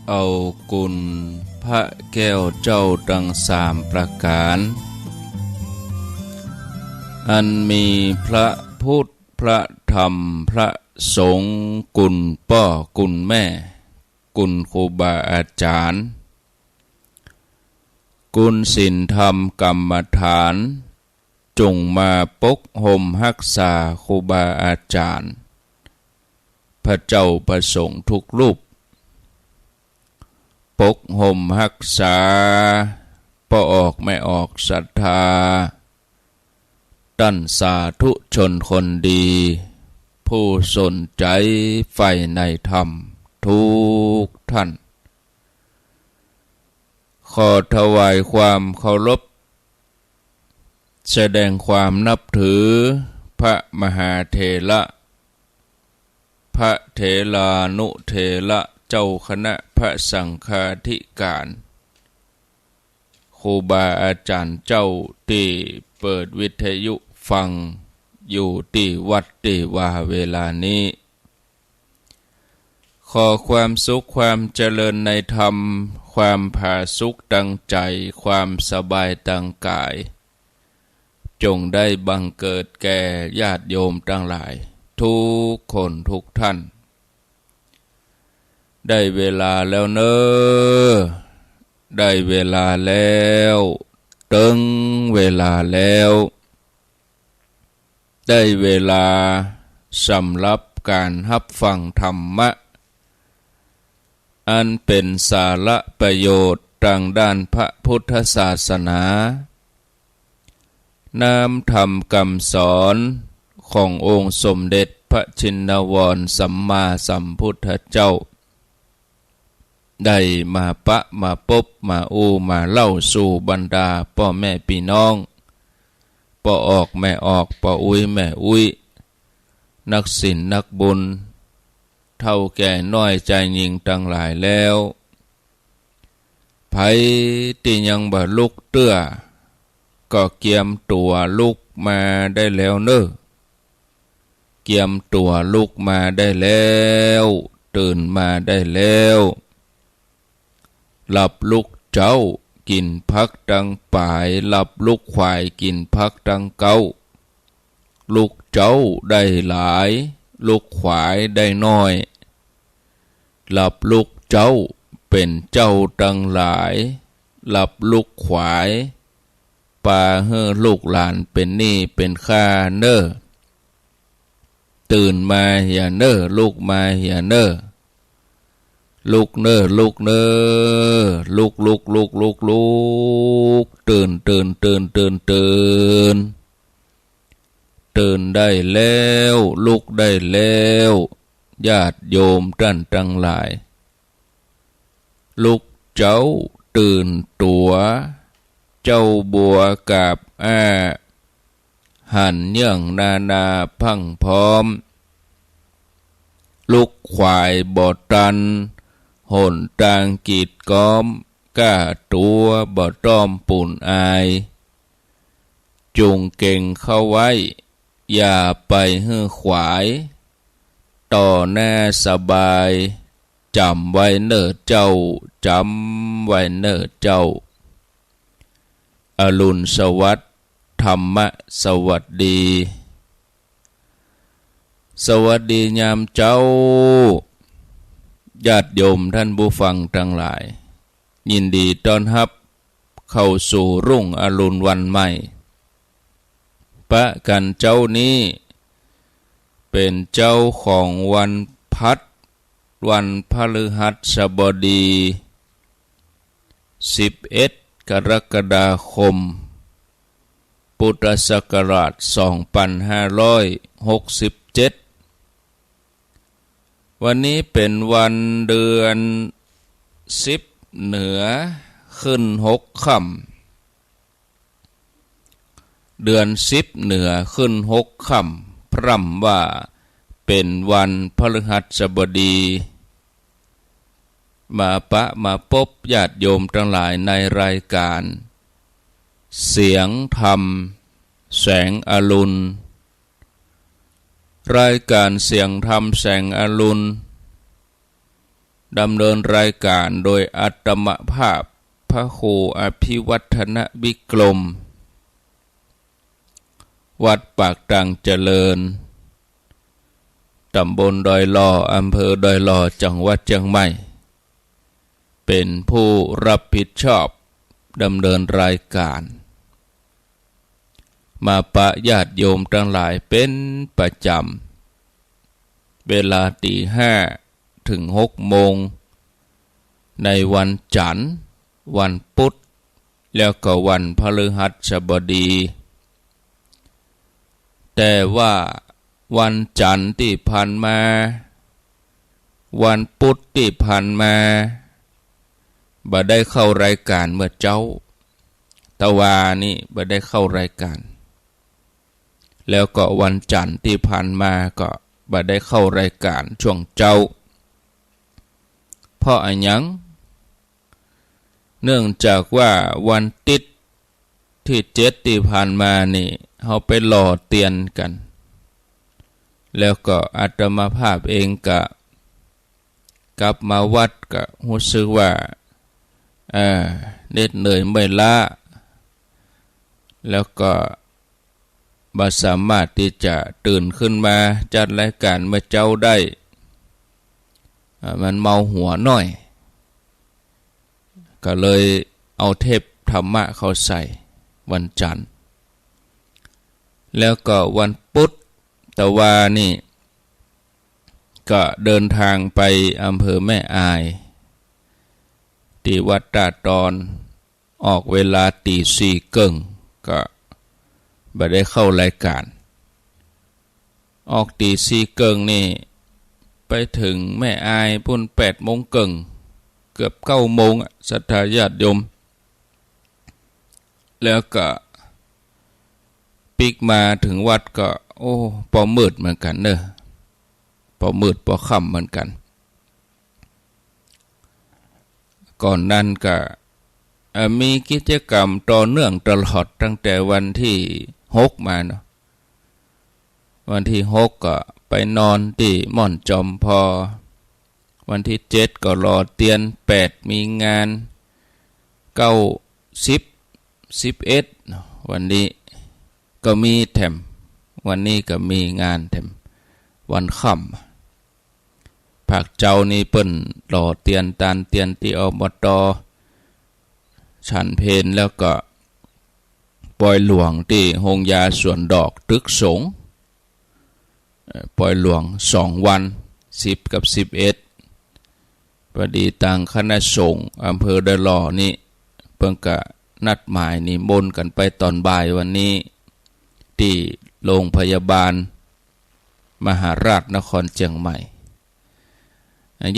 เอากุลพระแก้วเจ้าดังสามประการอันมีพระพุทธพระธรรมพระสงฆ์กุลพ่อกุลแม่กุลครูบาอาจารย์กุลศีลธรรมกรรมฐานจงมาปกห่มรักษาครูบาอาจารย์พระเจ้าประสงค์ทุกรูปปกห่มรักษาบ่ออกไม่ออกศรัทธาตั้นสาธุชนคนดีผู้สนใจใฝ่ในธรรมทุกท่านขอถวายความเคารพแสดงความนับถือพระมหาเถระพระเถรานุเถระเจ้าคณะพระสังฆาธิการครูบาอาจารย์เจ้าที่เปิดวิทยุฟังอยู่ที่วัดที่ว่าเวลานี้ขอความสุขความเจริญในธรรมความผาสุกตั้งใจความสบายตั้งกายจงได้บังเกิดแก่ญาติโยมทั้งหลายทุกคนทุกท่านได้เวลาแล้วเนอได้เวลาแล้วตึงเวลาแล้วได้เวลาสำหรับการรับฟังธรรมะอันเป็นสาระประโยชน์ทางด้านพระพุทธศาสนานำธรรมคำสอนขององค์สมเด็จพระชินวรสัมมาสัมพุทธเจ้าได้มาปะมาพบมามาเล่าสู่บรรดาพ่อแม่พี่น้องพ่อออกแม่ออกพ่ออุ้ยแม่อุ้ยนักศีลนักบุญเท่าแก่น้อยใจยิงตั้งหลายแล้วไผที่ยังบ่ลุกเตื้อก็เกียมตัวลุกมาได้แล้วเนอะเกียมตัวลุกมาได้แล้วตื่นมาได้แล้วหลับลุกเจ้ากินพักดังป่ายหลับลุกควายกินพักดังเก้าลุกเจ้าได้หลายลุกขวายได้น้อยหลับลุกเจ้าเป็นเจ้าดังหลายหลับลุกขวายปาเฮือลูกหลานเป็นหนี้เป็นค่าเน้อตื่นมาอย่าเน้อลุกมาอย่าเน้อลุกเน้อลุกเน้อลุกตื่นตื่นได้แล้วลุกได้แล้วญาติโยมท่านทั้งหลายลุกเจ้าตื่นตัวเจ้าบัวกาบหันเยื่องนาพังพร้อมลุกควายบ่ตันหนตางกีดก้อมก้าตัวบ่ต้อมปุ่นอายจุงเก่งเข้าไว้อย่าไปฮื้อขวายต่อหน้าสบายจำไว้เน้อเจ้าจำไว้เน้อเจ้าอรุณสวัสดิ์ธรรมะสวัสดีสวัสดียามเจ้าญาติโยมท่านผู้ฟังทั้งหลายยินดีต้อนรับเข้าสู่รุ่งอรุณวันใหม่ปะกันเจ้านี้เป็นเจ้าของวันพัดวันพฤหัสบดี11 กรกฎาคมพุทธศักราช2567วันนี้เป็นวันเดือน10เหนือขึ้น6ค่ำเดือน10เหนือขึ้น6ค่ำพร่ำว่าเป็นวันพฤหัสบดีมาปะมาพบญาติโยมทั้งหลายในรายการเสียงธรรมแสงอรุณรายการเสียงธรรมแสงอรุณ ดำเนินรายการโดยอาตมภาพพระครูอภิวัฒนวิกรมวัดปากตังเจริญตำบลดอยลออำเภอดอยลอจังหวัดเชียงใหม่เป็นผู้รับผิดชอบดำเนินรายการมาปะญาติโยมทั้งหลายเป็นประจำเวลาตี 5 ถึง 6 โมงในวันจันทร์วันพุธแล้วก็วันพฤหัสบดีแต่ว่าวันจันทร์ที่ผ่านมาวันพุธที่ผ่านมาบ่ได้เข้ารายการเมื่อเจ้าตะวานี่บ่ได้เข้ารายการแล้วก็วันจันทร์ที่ผ่านมาก็บ่ได้เข้ารายการช่วงเจ้าเพราะอันหยังเนื่องจากว่าวันติดที่7ที่ผ่านมานี่เฮาไปหล่อเตียนกันแล้วก็อาตมาภาพเองก็กลับมาวัดก็รู้สึกว่าเหน็ดเหนื่อยเมื่อยล้าแล้วก็บ่สามารถที่จะตื่นขึ้นมาจัดรายการเมื่อเจ้าได้มันเมาหัวหน่อยก็เลยเอาเทปธรรมะเข้าใส่วันจันทร์แล้วก็วันพุธแต่ว่านี่ก็เดินทางไปอำเภอแม่อายที่วัดตาดอนออกเวลาตี 4 ครึ่งก็บ่ได้เข้ารายการออกตี 4 ครึ่งนี่ไปถึงแม่อายพุ่น8 โมงครึ่งเกือบ9 โมงศรัทธาญาติโยมแล้วก็ปิกมาถึงวัดก็พอมืดเหมือนกันเนอะพอมืดพอค่ำเหมือนกันก่อนนั้นก็มีกิจกรรมต่อเนื่องตลอดตั้งแต่วันที่6มาเนาะวันที่6ก็ไปนอนที่ม่อนจอมพอวันที่7ก็รอเตียน8มีงาน9 10 11วันนี้ก็มีแถมวันนี้ก็มีงานแถมวันค่ำภาคเจ้านี่เปิ้นรอเตียนตานเตียนที่อบตฉันเพลแล้วก็ปล่อยหลวงที่โรงยาสวนดอกตึกสงปล่อยหลวง2 วัน10 กับ 11พอดีต่างคณะสงฆ์อำเภอดอยหล่อนี่เพิ่นก็นัดหมายนิมนต์กันไปตอนบ่ายวันนี้ที่โรงพยาบาลมหาราชนครเชียงใหม่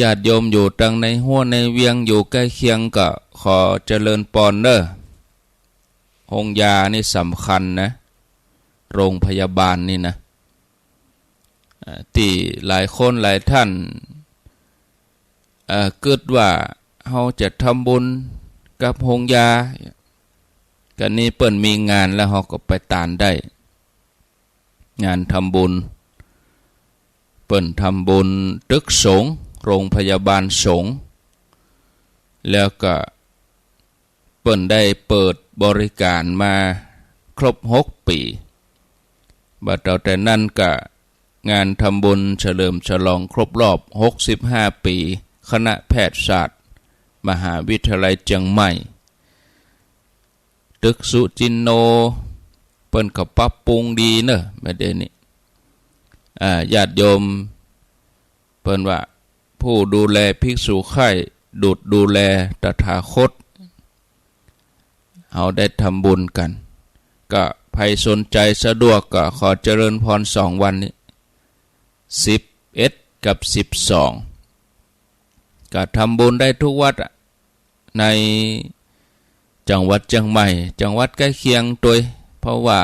ญาติโยมอยู่ตั้งในหัวในเวียงอยู่ใกล้เคียงก็ขอเจริญปอนเด้อโรงยานี่สำคัญนะโรงพยาบาลนี่นะที่หลายคนหลายท่านเกิดว่าเฮาจะทำบุญกับโรงยากันนี้เปิ้นมีงานแล้วเฮาก็ไปตานได้งานทำบุญเปิ้นทำบุญตึกสงฆ์โรงพยาบาลสงฆ์แล้วก็เปิ้นได้เปิดบริการมาครบ6 ปีบัดแต่นั้นก็งานทำบุญเฉลิมฉลองครบรอบ65 ปีคณะแพทยศาสตร์มหาวิทยาลัยเชียงใหม่ตึกสุจินโนเปิ้นก็ปรับปรุงดีเนอะประเด็นนี้ญาติโยมเปิ้นว่าผู้ดูแลภิกษุไข้ดูแลตถาคตเอาได้ทำบุญกันก็ใครสนใจสะดวกก็ขอเจริญพร2 วันนี้11 กับ 12ก็ทำบุญได้ทุกวัดในจังหวัดเชียงใหม่จังหวัดใกล้เคียงตัวเพราะว่า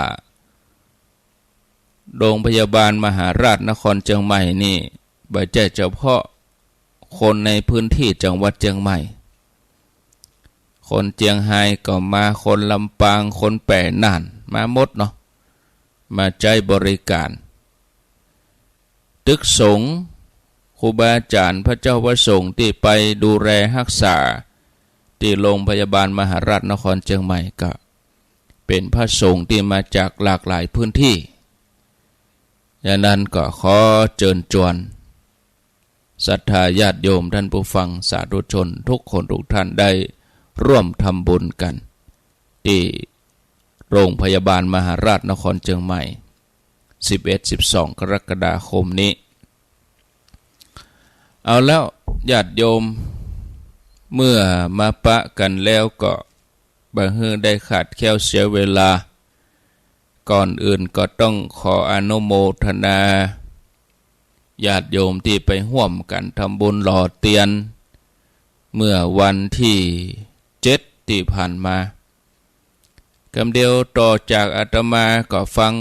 โรงพยาบาลมหาราชนครเชียงใหม่นี่บ่ใช่เฉพาะคนในพื้นที่จังหวัดเชียงใหม่คนเจียงไฮ้ก็มาคนลำปางคนแปรน่านมาหมดเนาะมาใจบริการตึกสงฆ์ รูบาอาจารย์พระเจ้าพระสงฆ์ที่ไปดูแลรักษาที่โรงพยาบาลมหาราชนครเชียงใหม่ก็เป็นพระสงฆ์ที่มาจากหลากหลายพื้นที่ดังนั้นก็ขอเชิญชวนศรัทธาญาติโยมท่านผู้ฟังสาธุชนทุกคนทุกท่านได้ร่วมทำบุญกันที่โรงพยาบาลมหาราชนครเชียงใหม่11-12 กรกฎาคมนี้เอาแล้วญาติโยมเมื่อมาปะกันแล้วก็บ่ฮือได้ขาดแคลวเสียเวลาก่อนอื่นก็ต้องขออนุโมทนาญาติโยมที่ไปร่วมกันทำบุญหล่อเตียนเมื่อวันที่7ที่ผ่านมากำเดียวต่อจากอาตมาก็ฟัง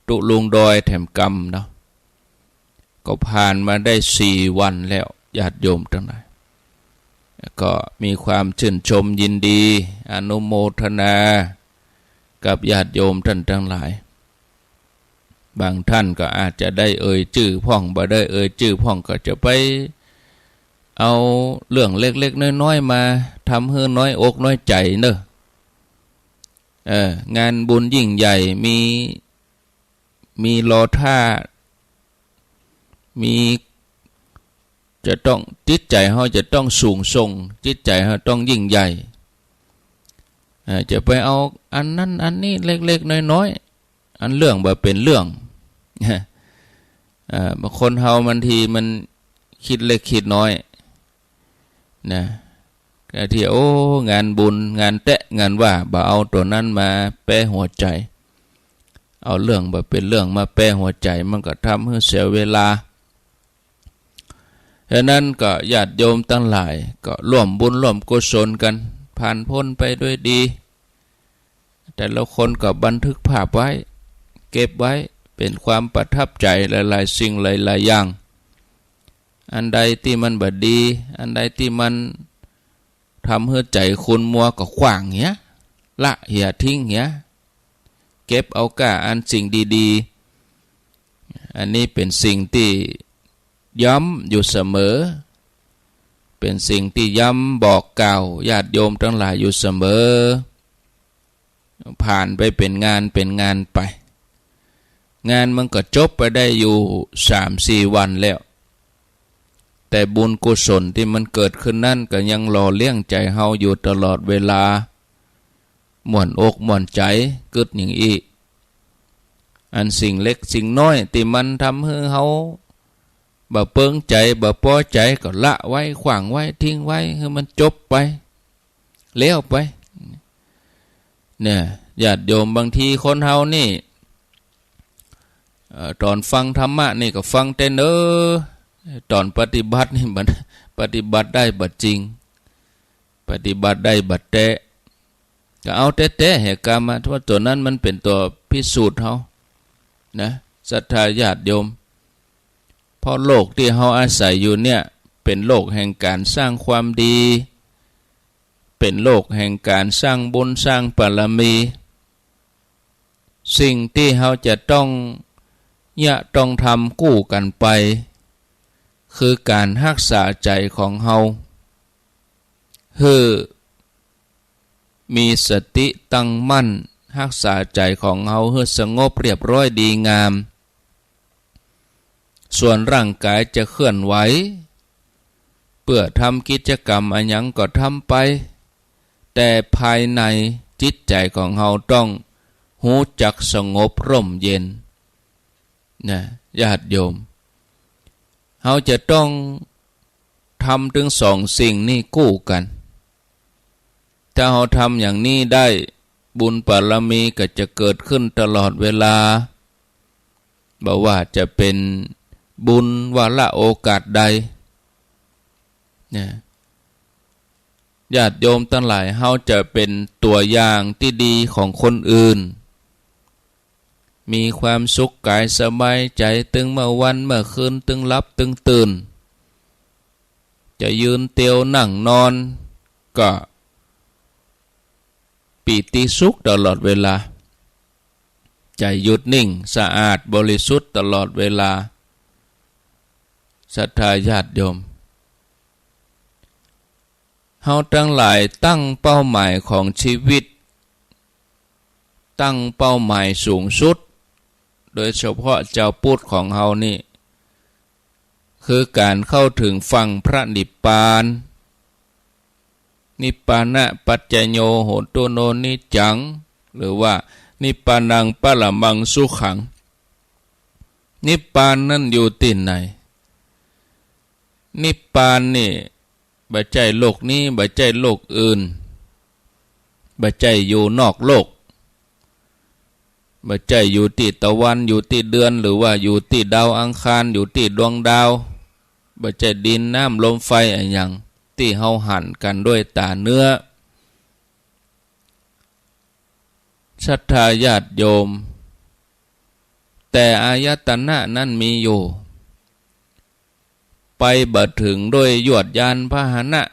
ตุลุงดอยแถมกรรมเนาะก็ผ่านมาได้4 วันแล้วญาติโยมทั้งหลายก็มีความชื่นชมยินดีอนุโมทนากับญาติโยมท่านทั้งหลายบางท่านก็อาจจะได้เอ่ยชื่อพ่องบ่ได้เอ่ยชื่อพ่องก็จะไปเอาเรื่องเล็กๆน้อยๆมาทำให้น้อยอกน้อยใจเนอะงานบุญยิ่งใหญ่มีรอท่ามีจะต้องจิตใจเขาจะต้องสูงส่งจิตใจเขาต้องยิ่งใหญ่จะไปเอาอันนั้นอันนี้เล็กๆน้อยๆอันเรื่องแบบเป็นเรื่องบางคนเฮาบางทีมันคิดเล็กคิดน้อยนะแต่ที่โอ้งานบุญงานแตะงานว่าบ่เอาตัวนั้นมาแปะหัวใจเอาเรื่องแบบเป็นเรื่องมาแปะหัวใจมันก็ทำให้เสียเวลาฉะนั้นก็ญาติโยมทั้งหลายก็ร่วมบุญร่วมกุศลกันผ่านพ้นไปด้วยดีแต่ละคนก็บันทึกภาพไว้เก็บไว้เป็นความประทับใจหลายๆสิ่งหลายๆอย่างอันใดที่มันบดีอันใดที่มันทำให้ใจคุณมัวก็ขว้างเหี้ยละเหี่ยทิ้งเหี้ยเก็บเอาก้าอันสิ่งดีๆอันนี้เป็นสิ่งที่ย้ำอยู่เสมอเป็นสิ่งที่ย้ำบอกกล่าวญาติโยมทั้งหลายอยู่เสมอผ่านไปเป็นงานไปงานมันก็จบไปได้อยู่ 3-4 วันแล้วแต่บุญกุศลที่มันเกิดขึ้นนั่นก็ยังหล่อเลี้ยงใจเฮาอยู่ตลอดเวลาม่วนอกม่วนใจกึดอย่างอีอันสิ่งเล็กสิ่งน้อยที่มันทำให้เฮาบ่เปิงใจบ่พอใจก็ละไว้ขวางไว้ทิ้งไว้ให้มันจบไปเลี้ยวไปเนี่ยญาติโยมบางทีคนเฮานี่ตอนฟังธรรมะนี่ก็ฟังแต่เนอตอนปฏิบัตินี่มันปฏิบัติได้บัดจริงปฏิบัติได้บัดแตะก็เอาแต่เหตุการณ์มาเพราะตัวนั้นมันเป็นตัวพิสูจน์เฮานะศรัทธาญาติโยมเพราะโลกที่เฮาอาศัยอยู่เนี่ยเป็นโลกแห่งการสร้างความดีเป็นโลกแห่งการสร้างบุญสร้างบารมีสิ่งที่เฮาจะต้องทำกู้กันไปคือการรักษาใจของเฮาคือมีสติตั้งมั่นรักษาใจของเฮาให้สงบเรียบร้อยดีงามส่วนร่างกายจะเคลื่อนไหวเพื่อทำกิจกรรมอันยังก็ทำไปแต่ภายในจิตใจของเฮาต้องหูจักสงบร่มเย็นนะญาติโยมเฮาจะต้องทำถึง2 สิ่งนี้กู้กันถ้าเฮาทำอย่างนี้ได้บุญบารมีก็จะเกิดขึ้นตลอดเวลาบ่ว่าจะเป็นบุญวาระโอกาสใดเนี่ยญาติโยมทั้งหลายเฮาจะเป็นตัวอย่างที่ดีของคนอื่นมีความสุขกายสบายใจตึงเมื่อวันเมื่อคืนตึงรับตึงตื่นจะยืนเตียวนั่งนอนก็ปีติสุขตลอดเวลาใจหยุดนิ่งสะอาดบริสุทธิ์ตลอดเวลา ศรัทธาญาติโยมเฮาทั้งหลายตั้งเป้าหมายของชีวิตตั้งเป้าหมายสูงสุดโดยเฉพาะเจ้าพุทธของเฮานี่คือการเข้าถึงฝั่งพระนิพพานนิพพานะปัจจโยโหตุโนนิจังหรือว่านิพพานังปรมังสุขังนิพพานนั่นอยู่ที่ไหนนิพพานนี่บ่ใจโลกนี้บ่ใจโลกอื่นบ่ใจอยู่นอกโลกบ่ใจอยู่ที่ตะวันอยู่ที่เดือนหรือว่าอยู่ที่ดาวอังคารอยู่ที่ดวงดาวบ่ใจดินน้ำลมไฟอะไรอย่างที่เฮาหันกันด้วยตาเนื้อศรัทธาญาติโยมแต่อายตนะนั้นมีอยู่ไปบ่ถึงด้วยยวดยานพาหนะ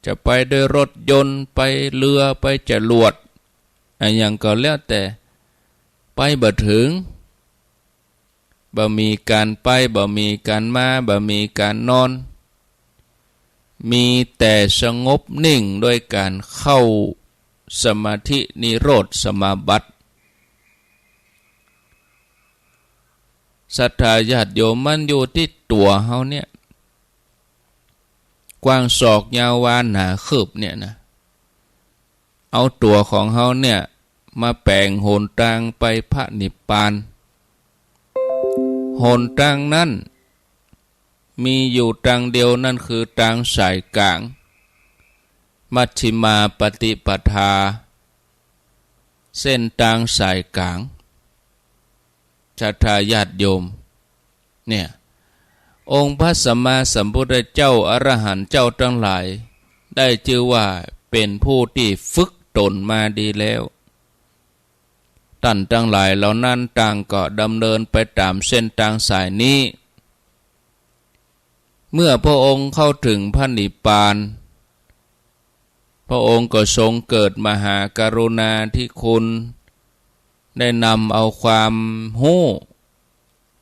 จะไปด้วยรถยนต์ไปเรือไปจรวดอะไรอย่างก็แล้วแต่ไปบ่ถึงบ่มีการไปบ่มีการมาบ่มีการนอนมีแต่สงบนิ่งด้วยการเข้าสมาธินิโรธสมาบัติศรัทธาญาติโยมมันอยู่ที่ตัวเฮาเนี่ยกว้างศอกยาววานหนาคืบเนี่ยนะเอาตัวของเฮาเนี่ยมาแปลงโหนทางไปพระนิพพานโหนทางนั้นมีอยู่ทางเดียวนั่นคือทางสายกลางมัชฌิมาปฏิปทาเส้นทางสายกลางศรัทธาญาติโยมเนี่ยองค์พระสัมมาสัมพุทธเจ้าอรหันต์เจ้าทั้งหลายได้ชื่อว่าเป็นผู้ที่ฝึกตนมาดีแล้วท่านทั้งหลายเหล่านั้นต่างก็ดำเนินไปตามเส้นทางสายนี้เมื่อพระองค์เข้าถึงพระนิพพานพระองค์ก็ทรงเกิดมหากรุณาธิคุณได้นำเอาความรู้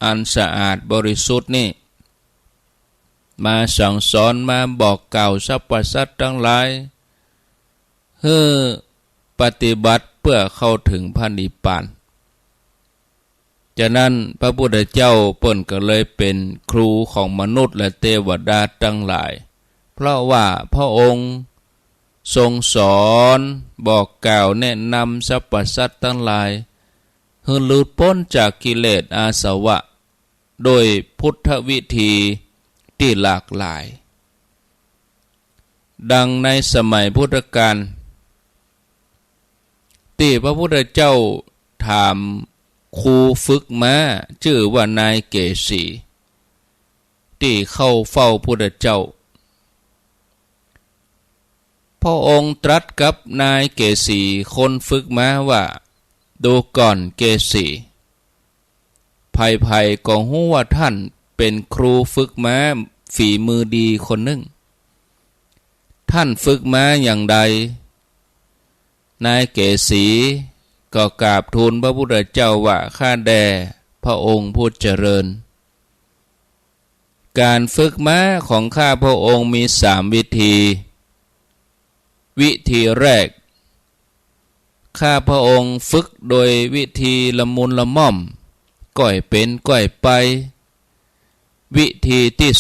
อันสะอาดบริสุทธิ์นี่มาสั่งสอนมาบอกกล่าวสรรพสัตว์ทั้งหลายเพื่อปฏิบัติเพื่อเข้าถึงพระนิพพานฉะนั้นพระพุทธเจ้าเปิ้นก็เลยเป็นครูของมนุษย์และเทวดาทั้งหลายเพราะว่าพระองค์ทรงสอนบอกกล่าวแนะนำสรรพสัตว์ทั้งหลายให้หลุดพ้นจากกิเลสอาสวะโดยพุทธวิธีที่หลากหลายดังในสมัยพุทธกาลที่พระพุทธเจ้าถามครูฝึกม้าชื่อว่านายเกษีที่เข้าเฝ้าพุทธเจ้าพระองค์ตรัสกับนายเกษีคนฝึกม้าว่าดูก่อนเกษีภัยก็ฮู้ว่าท่านเป็นครูฝึกม้าฝีมือดีคนหนึ่งท่านฝึกม้าอย่างใดนายเกษีก็กราบทูลพระพุทธเจ้าว่าข้าแด่พระองค์ผู้เจริญการฝึกม้าของข้าพระองค์มี3 วิธีวิธีแรกข้าพระองค์ฝึกโดยวิธีละมุนละม่อมก่อยเป็นก่อยไปวิธีที่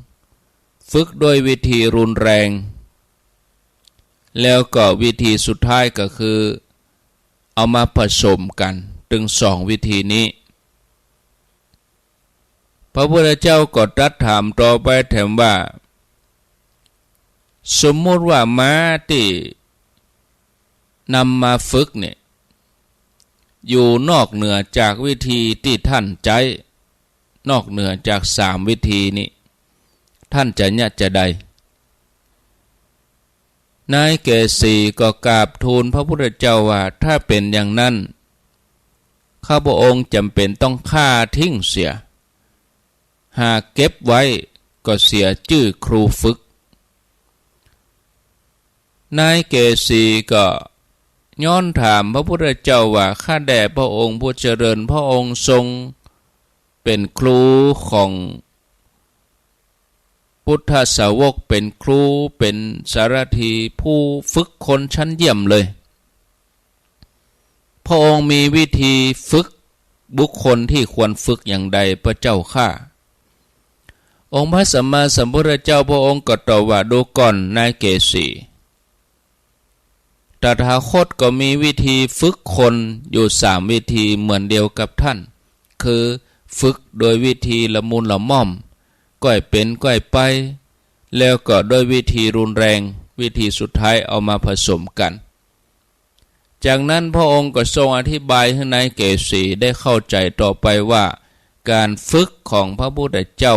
2ฝึกโดยวิธีรุนแรงแล้วก็วิธีสุดท้ายก็คือเอามาผสมกันถึง2 วิธีนี้พระพุทธเจ้าก็ตรัสถามต่อไปแถมว่าสมมติว่าม้าที่นำมาฝึกเนี่ยอยู่นอกเหนือจากวิธีที่ท่านใจนอกเหนือจาก3 วิธีนี้ท่านจะเนี่ยจะใดนายเกษีก็กราบทูลพระพุทธเจ้าว่าถ้าเป็นอย่างนั้นข้าพระองค์จำเป็นต้องฆ่าทิ้งเสียหากเก็บไว้ก็เสียชื่อครูฝึกนายเกษีก็ย้อนถามพระพุทธเจ้าว่าข้าแด่พระองค์ผู้เจริญพระองค์ทรงเป็นครูของ พุทธสาวกเป็นครูเป็นสารถีผู้ฝึกคนชั้นเยี่ยมเลยพระองค์มีวิธีฝึกบุคคลที่ควรฝึกอย่างใดพระเจ้าข้าองค์พระสัมมาสัมพุทธเจ้าพระองค์ก็ตรัสว่าดูก่อนนายเกสีตถาคตก็มีวิธีฝึกคนอยู่3วิธีเหมือนเดียวกับท่านคือฝึกโดยวิธีละมุนละม่อมก้อยเป็นก้อยไปแล้วก็โดยวิธีรุนแรงวิธีสุดท้ายเอามาผสมกันจากนั้นพระองค์ก็ทรงอธิบายให้นายเกสีได้เข้าใจต่อไปว่าการฝึกของพระพุทธเจ้า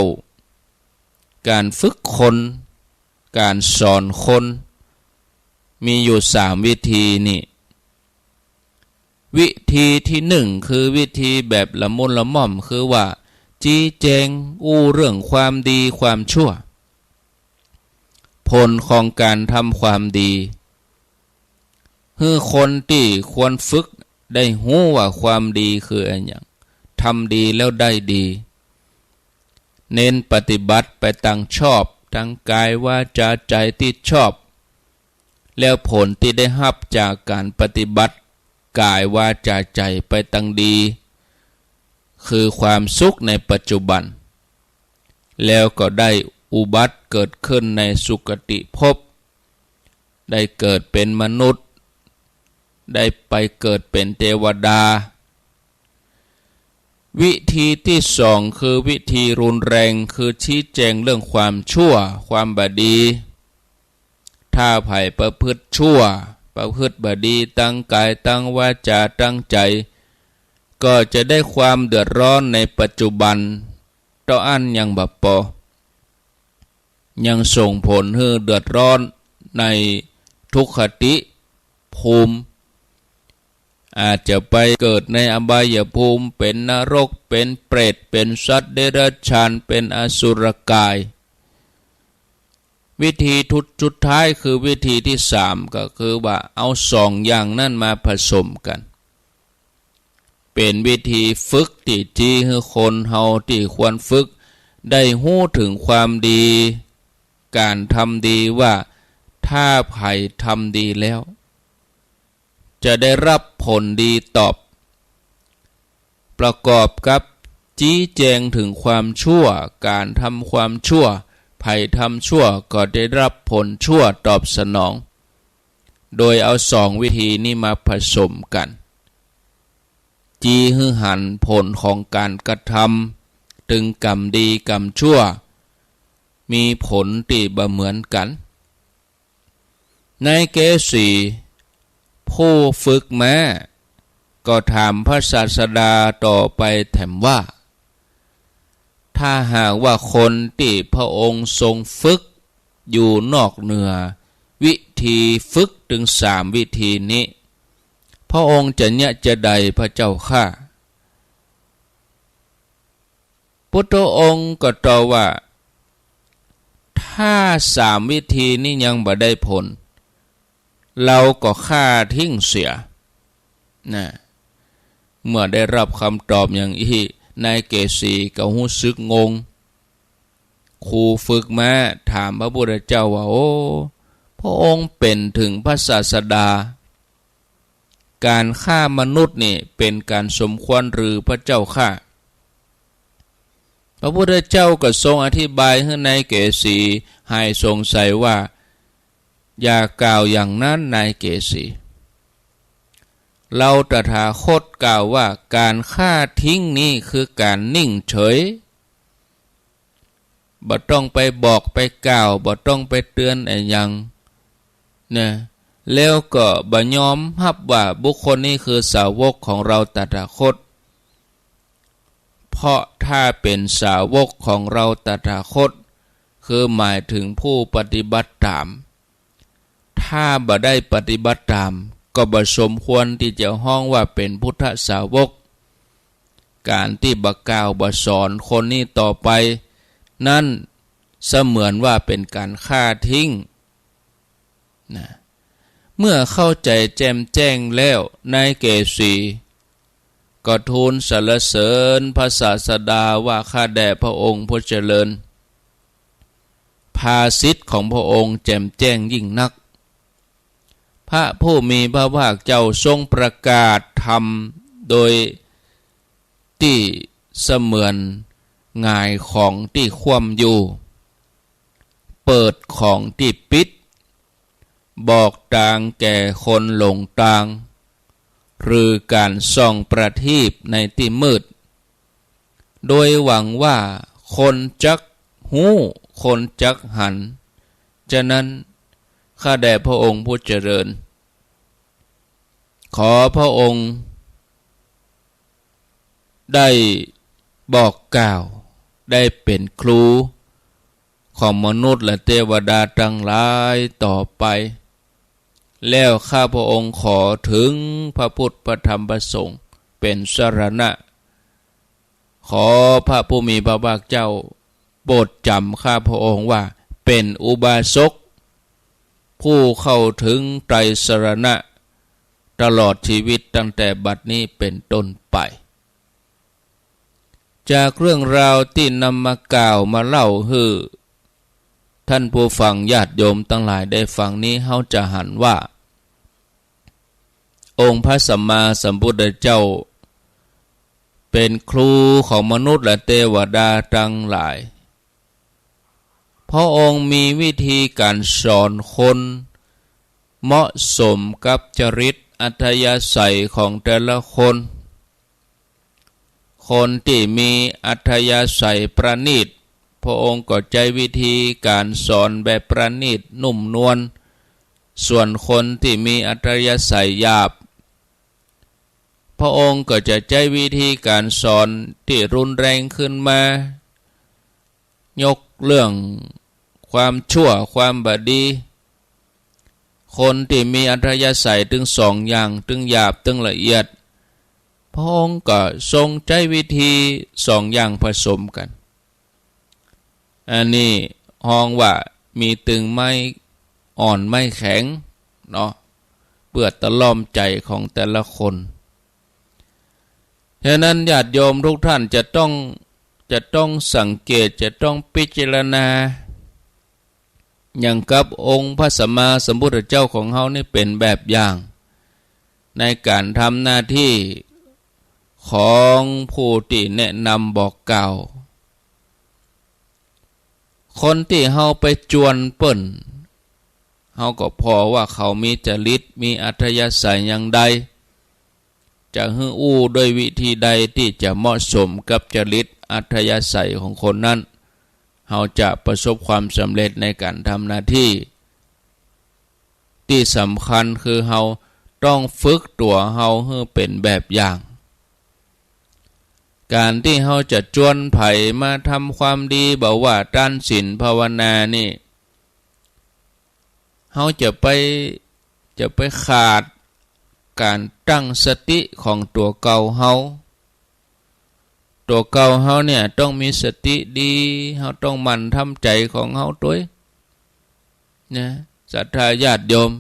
การฝึกคนการสอนคนมีอยู่3วิธีนี่วิธีที่1คือวิธีแบบละมุนละม่อมคือว่าจี้แจงเรื่องความดีความชั่วผลของการทำความดีคือคนที่ควรฝึกได้หู้ว่าความดีคืออะไรอย่างทำดีแล้วได้ดีเน้นปฏิบัติไปตั้งชอบตั้งกายวาจาใจที่ชอบแล้วผลที่ได้รับจากการปฏิบัติกายวาจาใจไปตั้งดีคือความสุขในปัจจุบันแล้วก็ได้อุบัติเกิดขึ้นในสุคติภพได้เกิดเป็นมนุษย์ได้ไปเกิดเป็นเทวดาวิธีที่2คือวิธีรุนแรงคือชี้แจงเรื่องความชั่วความบดีถ้าไผ่ประพฤติชั่วประพฤติบดีตั้งกายตั้งวาจาตั้งใจก็จะได้ความเดือดร้อนในปัจจุบันต่ออันยังบับปอยังส่งผลให้เดือดร้อนในทุกขติภูมิอาจจะไปเกิดในอบายภูมิเป็นนรกเป็นเปรตเป็นสัตว์เดรัจฉานเป็นอสุรกายวิธีสุดท้ายคือวิธีที่3ก็คือว่าเอา2อย่างนั้นมาผสมกันเป็นวิธีฝึกที่จี้ให้คนเฮาที่ควรฝึกได้หู้ถึงความดีการทำดีว่าถ้าไผ่ทำดีแล้วจะได้รับผลดีตอบประกอบกับจี้แจงถึงความชั่วการทำความชั่วไผ่ทำชั่วก็ได้รับผลชั่วตอบสนองโดยเอา2วิธีนี้มาผสมกันจี้ให้หันผลของการกระทำถึงกรรมดีกรรมชั่วมีผลที่บ่เหมือนกันในเกสีผู้ฝึกแม้ก็ถามพระศาสดาต่อไปแถมว่าถ้าหากว่าคนที่พระองค์ทรงฝึกอยู่นอกเหนือวิธีฝึกถึง3วิธีนี้พระองค์จะเนี่ยจะใดพระเจ้าข้าพุทธองค์ก็ตรัสว่าถ้า3วิธีนี้ยังบ่ได้ผลเราก็ฆ่าทิ้งเสียนะเมื่อได้รับคำตอบอย่างนี้นายเกสีก็รู้สึกงงครูฝึกมาถามพระพุทธเจ้าว่าโอ้พระองค์เป็นถึงพระศาสดาการฆ่ามนุษย์นี่เป็นการสมควรหรือพระเจ้าข้าพระพุทธเจ้าก็ทรงอธิบายให้นายเกสีให้สงสัยว่าอย่ากล่าวอย่างนั้นนายเกสีเราตถาคตกล่าวว่าการฆ่าทิ้งนี้คือการนิ่งเฉยบ่ต้องไปบอกไปกล่าวบ่ต้องไปเตือนอะไรอย่างเนี่ยแล้วก็บ่ยอมรับว่าบุคคลนี้คือสาวกของเราตถาคตเพราะถ้าเป็นสาวกของเราตถาคตคือหมายถึงผู้ปฏิบัติตามถ้าบ่ได้ปฏิบัติตามก็บ่สมควรที่จะห้องว่าเป็นพุทธสาวกการที่บ่กล่าวบ่สอนคนนี้ต่อไปนั่นเสมือนว่าเป็นการฆ่าทิ้งนะเมื่อเข้าใจแจ่มแจ้งแล้วนายเกสีก็ทูลสรรเสริญพระศาสดาว่าข้าแด่พระองค์ผู้เจริญ ภาสิทธิ์ของพระองค์แจ่มแจ้งยิ่งนักพระผู้มีพระภาคเจ้าทรงประกาศธรรมโดยที่เสมือนง่ายของที่คว่ำอยู่เปิดของที่ปิดบอกทางแก่คนหลงทางหรือการส่องประทีปในที่มืดโดยหวังว่าคนจักหูคนจักหันฉะนั้นข้าแต่พระองค์ผู้เจริญขอพระองค์ได้บอกกล่าวได้เป็นครูของมนุษย์และเทวดาทั้งหลายต่อไปแล้วข้าพระองค์ขอถึงพระพุทธพระธรรมพระสงฆ์เป็นสรณะขอพระผู้มีพระภาคเจ้าโปรดจำข้าพระองค์ว่าเป็นอุบาสกผู้เข้าถึงไตรสรณะตลอดชีวิตตั้งแต่บัดนี้เป็นต้นไปจากเรื่องราวที่นำมากล่าวมาเล่าให้ท่านผู้ฟังญาติโยมทั้งหลายได้ฟังนี้เขาจะหันว่าองค์พระสัมมาสัมพุทธเจ้าเป็นครูของมนุษย์และเทวดาทั้งหลายพระองค์มีวิธีการสอนคนเหมาะสมกับจริตอัธยาศัยของแต่ละคนคนที่มีอัธยาศัยประณีตพระองค์ก็ใช้วิธีการสอนแบบประณีตนุ่มนวลส่วนคนที่มีอัธยาศัยหยาบพระองค์ก็จะใช้วิธีการสอนที่รุนแรงขึ้นมายกเรื่องความชั่วความบดีคนที่มีอัธยาศัยถึงสองอย่างถึงหยาบถึงละเอียดพระองค์ก็ทรงใช้วิธีสองอย่างผสมกันอันนี้ห้องว่ามีตึงไม่อ่อนไม่แข็งเนาะเพื่อตะล่อมใจของแต่ละคนฉะนั้นญาติโยมทุกท่านจะต้องสังเกตจะต้องพิจารณาอย่างกับองค์พระสัมมาสัมพุทธเจ้าของเขานี่เป็นแบบอย่างในการทำหน้าที่ของผู้ที่แนะนำบอกกล่าวคนที่เฮาไปจวนเปิ้นเฮาก็พอว่าเขามีจริตมีอัธยาศัยอย่างใดจะฮืออู้โดยวิธีใดที่จะเหมาะสมกับจริตอัธยาศัยของคนนั้นเฮาจะประสบความสำเร็จในการทำหน้าที่ที่สำคัญคือเฮาต้องฝึกตัวเฮาให้เป็นแบบอย่างการที่เฮาจะจวนไผมาทำความดีบอกว่าด้านศีลภาวนานี่เฮาจะไปขาดการตั้งสติของตัวเก่าเฮาตัวเก่าเฮาเนี่ยต้องมีสติดีเฮาต้องหมั่นทำใจของเฮาด้วยนะศรัทธาญาติโยม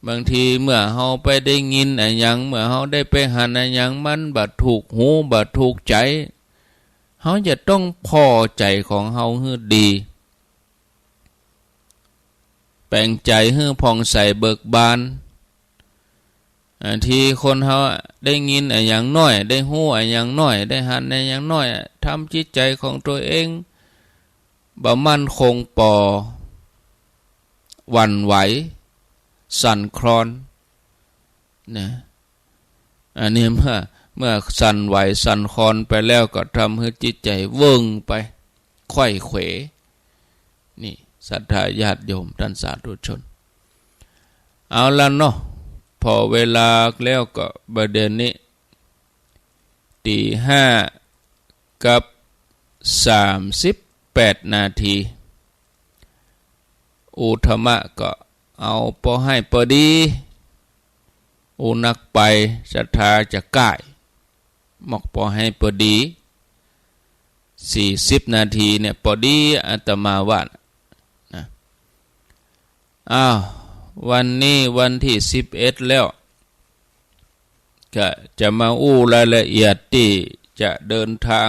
บางทีเมื่อเฮาไปได้ยินอะไรอย่างเมื่อเฮาได้ไปหันอะไรอย่างมันบ่ถูกหูบ่ถูกใจเฮาจะต้องพอใจของเฮาให้ดีแปลงใจให้ผ่องใสเบิกบานที่คนเฮาได้ยินอะไรอย่างน้อยได้หูอะไรอย่างน้อยได้หันอะไรอย่างน้อยทำจิตใจของตัวเองบ่มั่นคงปอหวั่นไหวสั่นคลอนนะอันนี้เมื่อสั่นไหวสั่นคลอนไปแล้วก็ทำให้จิตใจเวิ้งไปไขว้เขวนี่ศรัทธาญาติโยมท่านสาธุชนเอาละเนาะพอเวลาแล้วก็ประเด็นนี้ตี5 กับ 38 นาทีอุธรรมะก็เอาพอให้พอดีอุนักไปศรัทธาจะก่ายหมอกพอให้พอดี40 นาทีเนี่ยพอดีอาตมาว่านะวันนี้วันที่11แล้วก็จะมาอู้รายละเอียดที่จะเดินทาง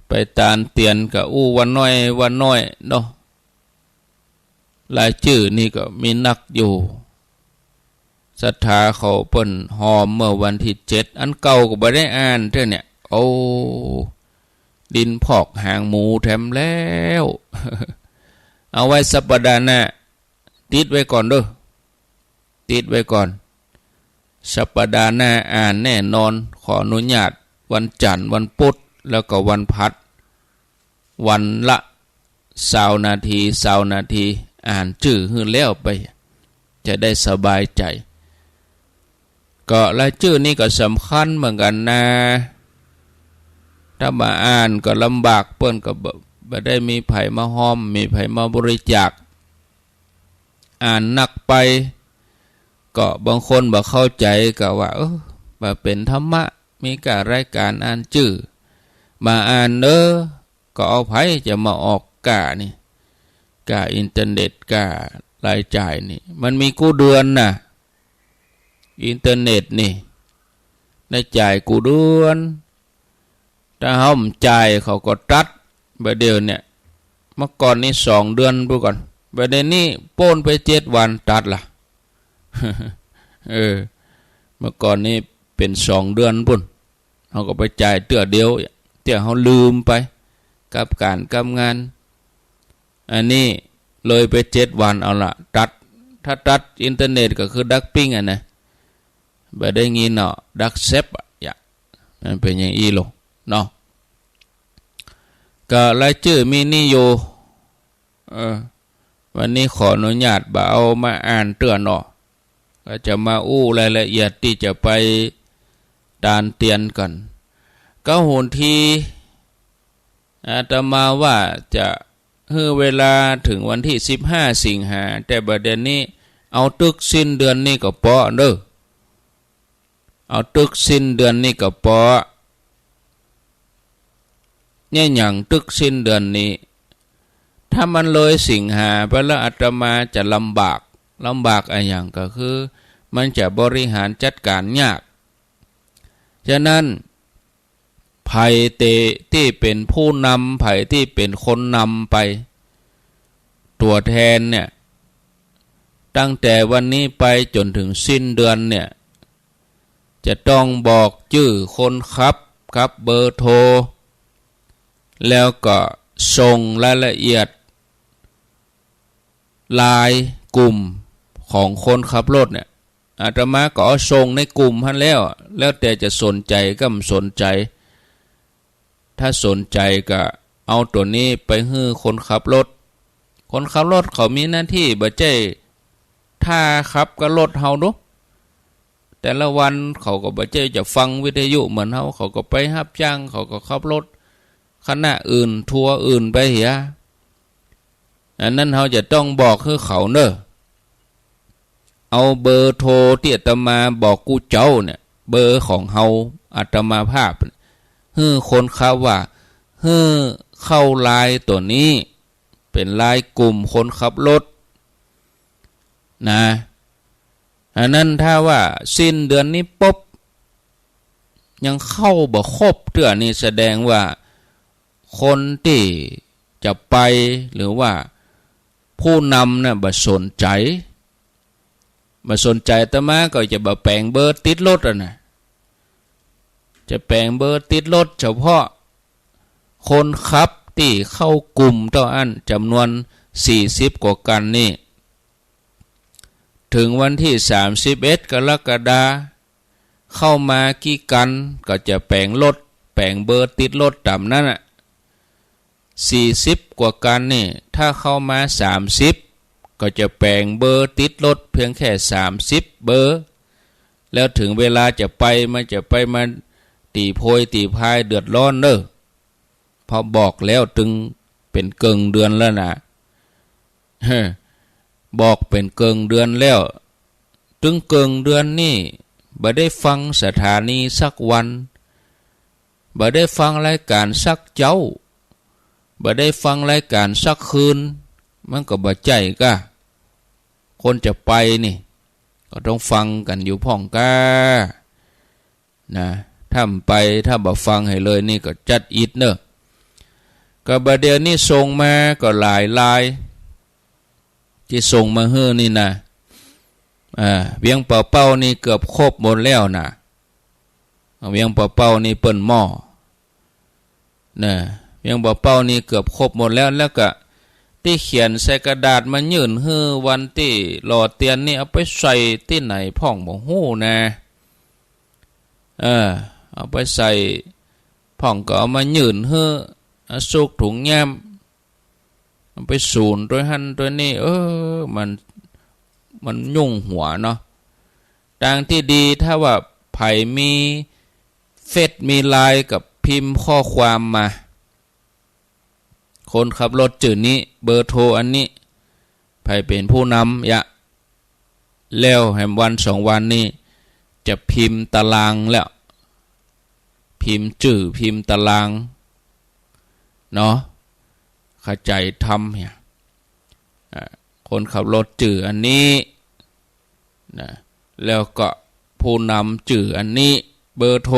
ไปตานเตียนกับวันน้อยเนาะรายชื่อนี่ก็มีนักอยู่ศรัทธาเขาเปิ้นหอมเมื่อวันที่7อันเก่าก็บ่ได้อ่านเท่าเนี่ยโอ้ดินพอกหางหมูแถมแล้วเอาไว้สัปดาห์หน้าติดไว้ก่อนเด้อติดไว้ก่อนสัปดาห์หน้าอ่านแน่นอนขออนุญาตวันจันทร์วันพุธแล้วก็วันพัดวันละ20 นาทีอ่านชื่อหื้อแล้วไปจะได้สบายใจก็รายชื่อนี้ก็สำคัญเหมือนกันนะถ้ามาอ่านก็ลำบากเปิ้นก็บ่ได้มีไผมาห้อมมีไผมาบริจาคอ่านหนักไปก็บางคนบ่เข้าใจก็ว่าบ่เป็นธรรมะมีการรายการอ่านชื่อมาอ่านก็เอาไผจะมาออกกานี่กาอินเทอร์เน็ตการายจ่ายนี่มันมีกู้เดือนน่ะอินเทอร์เน็ตนี่ได้จ่ายกู้เดือนถ้าเฮาไม่จ่ายเขาก็ตัดบัดเดี๋ยวเนี่ยเมื่อก่อนนี่2 เดือนพูดก่อนบัดนี้โป้นไป7 วันตัดล่ะ เมื่อก่อนนี่เป็น2 เดือนพุ่นเฮาก็ไปจ่ายเตื้อเดียวเตื้อเฮาลืมไปกับการกับงานอันนี้เลยไป7 วันเอาละตัดถ้าตัดอินเทอร์เน็ตก็คือดักปิ้งอ่ะนะบ่ได้งี้เนาะดักเซฟอ่ะมันเป็นอย่างอีหลงเนาะก็รายชื่อมีนี่อยู่วันนี้ขออนุญาตบ่เอามาอ่านเตือนเนาะก็จะมารายละเอียดที่จะไปตานเตียนกันก็โหนทีอาตมาว่าจะเวลาถึงวันที่15 สิงหาแต่บัดนี้เอาตึกสิ้นเดือนนี้ก็พอเด้อเอาตึกสิ้นเดือนนี้ก็พอเนี่ยอย่างตึกสิ้นเดือนนี้ถ้ามันเลยสิงหาไปแล้วอาตมาจะลำบากอะไรอย่างก็คือมันจะบริหารจัดการยากฉะนั้นไผ่ที่เป็นผู้นำไผ่ที่เป็นคนนำไปตัวแทนเนี่ยตั้งแต่วันนี้ไปจนถึงสิ้นเดือนเนี่ยจะต้องบอกชื่อคนครับเบอร์โทรแล้วก็ส่งรายละเอียดลายกลุ่มของคนขับรถเนี่ยอาตมาก็ส่งในกลุ่มท่านแล้วแต่จะสนใจก็สนใจถ้าสนใจก็เอาตัวนี้ไปให้คนขับรถเขามีหน้าที่บ่ใช่ถ้าขับก็รถเฮาดุแต่ละวันเขาก็บ่ใช่จะฟังวิทยุเหมือนเฮาเขาก็ไปรับจ้างเขาก็ขับรถคณะอื่นทัวร์อื่นไปเหียอันนั้นเฮาจะต้องบอกให้เขาเนอะเอาเบอร์โทรที่อาตมาบอกกูเจ้าเนี่ยเบอร์ของเฮาอาตมาภาพให้คนขับว่าให้เข้าไลน์ตัวนี้เป็นไลน์กลุ่มคนขับรถนะอันนั้นถ้าว่าสิ้นเดือนนี้ปุ๊บยังเข้าบ่ครบเตือนี่แสดงว่าคนที่จะไปหรือว่าผู้นำน่ะบ่สนใจแต่มาก็จะบ่แปลงเบอร์ติดรถอ่ะนะจะแปลงเบอร์ติดรถเฉพาะคนขับที่เข้ากลุ่มเท่าอันจำนวน40 กว่ากันนี่ถึงวันที่31 กรกฎาคมเข้ามากี่กันก็จะแปลงเบอร์ติดรถตามนั้น40 กว่ากันนี่ถ้าเข้ามา30ก็จะแปลงเบอร์ติดรถเพียงแค่30 เบอร์แล้วถึงเวลาจะไปมาตีโพยตีพายเดือดร้อนเด้อพอบอกแล้วถึงเป็นเกิงเดือนแล้วนะบอกเป็นเกิงเดือนแล้วถึงเกิงเดือนนี่บ่ได้ฟังสถานีสักวันบ่ได้ฟังรายการสักเจ้าบ่ได้ฟังรายการสักคืนมันก็บ่ใจก้าคนจะไปนี่ก็ต้องฟังกันอยู่พ่องก้านะถ้าไปถ้าบ่ฟังให้เลยนี่ก็จัดอิดเนอะ ก็บเดี๋ยวนี้ส่งมาก็หลายลายที่ส่งมาเฮือนี่นะเวียงเป่าเป้านี่เกือบครบหมดแล้วนะเวียงเป่าเป้านี่เปิ้นหม้อนะเวียงเป่าเป้านี่เกือบครบหมดแล้วก็ที่เขียนใส่กระดาษมายื่นฮือวันที่หล่อเตียนนี่เอาไปใส่ที่ไหนพ่องบ่ฮู้นะเอาไปใส่พ่องก็เอามายื่นฮือสุกถุงแย้มเอาไปสูนด้วยหันด้วยนี่มันยุ่งหัวเนาะทางที่ดีถ้าว่าไผมีเฟซมีไลน์กับพิมพ์ข้อความมาคนขับรถจื่อนี้เบอร์โทรอันนี้ไผเป็นผู้นำแล้วแห่งวัน2 วันนี้จะพิมพ์ตารางแล้วพิมพ์จื่อพิมพ์ตารางเนาะเข้าใจทำเนี่ยคนขับรถจื่ออันนี้นะแล้วก็ผู้นำจื่ออันนี้เบอร์โท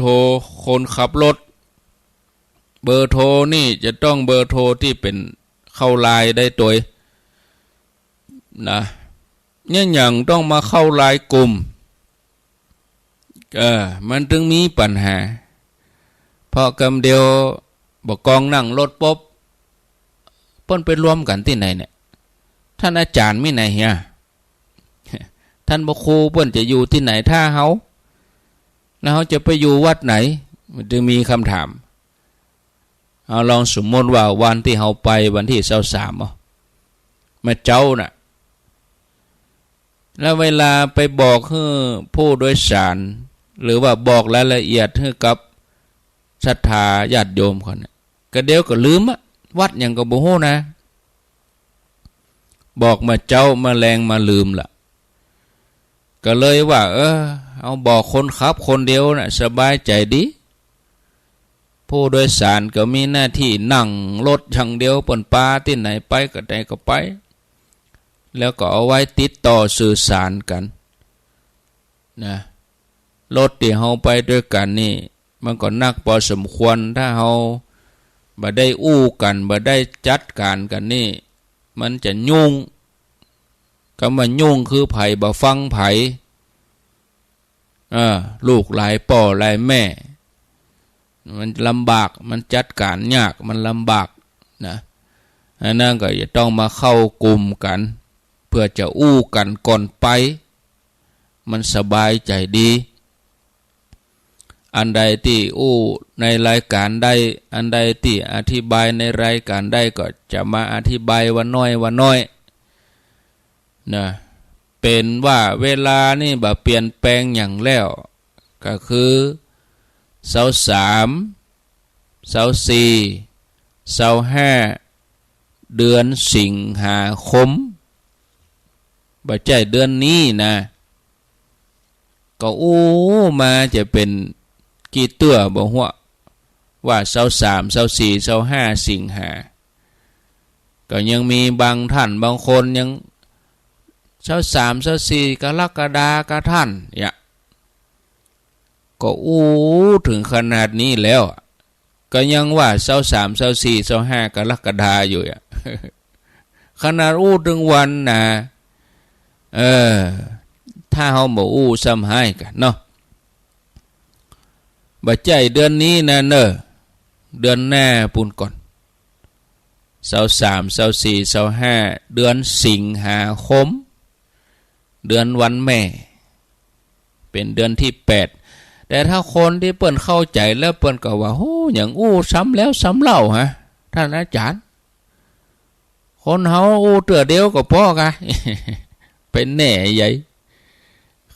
รคนขับรถเบอร์โทรนี่จะต้องเบอร์โทรที่เป็นเข้าไลน์ได้ตัวนะเนี่ยอย่างต้องมาเข้าไลน์กลุ่มมันถึงมีปัญหาเพราะกำเดียวบอกกองนั่งรถป๊บเปิ้นไปรวมกันที่ไหนเนี่ยท่านอาจารย์มีไหนเฮียท่านบ่ครูเปิ้นจะอยู่ที่ไหนถ้าเฮาแล้วเฮาจะไปอยู่วัดไหนมันจะมีคำถามเอาลองสมมติว่าวันที่เฮาไปวันที่23มาเจ้าน่ะแล้วเวลาไปบอกให้ผู้โดยสารหรือว่าบอกรายละเอียดให้กับศรัทธาญาติโยมคนน่ะก็เดี๋ยวก็ลืมวัดหยังก็บ่ฮู้นะบอกมาเจ้ามาแรงมาลืมล่ะก็เลยว่าเอาบอกคนขับคนเดียวน่ะสบายใจดีผู้โดยสารก็มีหน้าที่นั่งรถอย่างเดียวเปิ้นปาที่ไหนไปก็ได้ก็ไปแล้วก็เอาไว้ติดต่อสื่อสารกันนะรถที่เฮาไปด้วยกันนี่มันก็นักพอสมควรถ้าเฮาบ่ได้อู้กันบ่ได้จัดการกันนี่มันจะยุ่งก็มันยุ่งคือไผบ่ฟังไผลูกหลายป่อหลายแม่มันลำบากมันจัดการยากมันลำบากนะอันนั้นก็จะต้องมาเข้ากลุ่มกันเพื่อจะอู้กันก่อนไปมันสบายใจดีอันใดที่อู้ในรายการได้อันใดที่อธิบายในรายการได้ก็จะมาอธิบายวันน้อยนะเป็นว่าเวลานี่แบบเปลี่ยนแปลงอย่างแล้วก็คือ23 24 25เดือนสิงหาคมบ่ใช่เดือนนี้นะก็มาจะเป็นกี่ตัวบ่ฮู้ว่า23 24 25สิงหาก็ยังมีบางท่านบางคนยัง23 24กรกฎาคมท่านเนี่ยก็ถึงขนาดนี้แล้วก็ยังว่า23 24 25กรกฎาคมอยู่ขนาดถึงวันนะถ้าเฮาบ่ซ้ำให้กันเนาะบ่ใจเดือนนี้นะเดือนหน้าปุ่นก่อน23 24 25เดือนสิงหาคมเดือนวันแม่เป็นเดือนที่8แต่ถ้าคนที่เปิ้นเข้าใจแล้วเปิ้นก็ว่าโหอย่างซ้ำแล้วซ้ำเล่าฮะท่านอาจารย์คนเฮาเตื้อเดียวก็พอกะ เป็นแน่ใหญ่